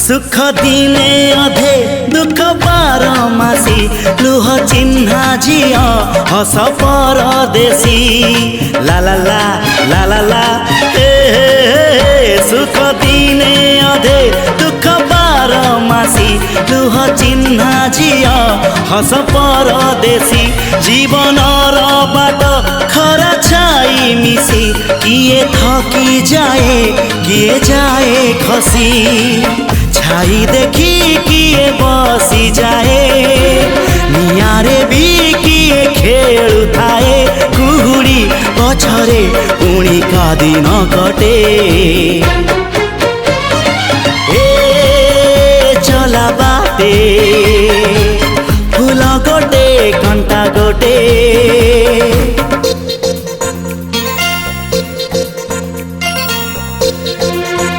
सुख दिने अधे दुख बारमासी लुह चिन्हा झिया हस परदेशी ला ला ला ला ला ला हे हे सुख दिने अधे दुख बारमासी लुह चिन्हा झिया हस परदेशी जीवन बाट खरा छाई मिसी किए थकी जाए किए जाए खसी छाई देखी किए बसी जाए नियारे भी किए खेलु थाए कुहुड़ी पछरे पुणी का दिन कटे ए चला बाटे फूल गोटे घंटा गोटे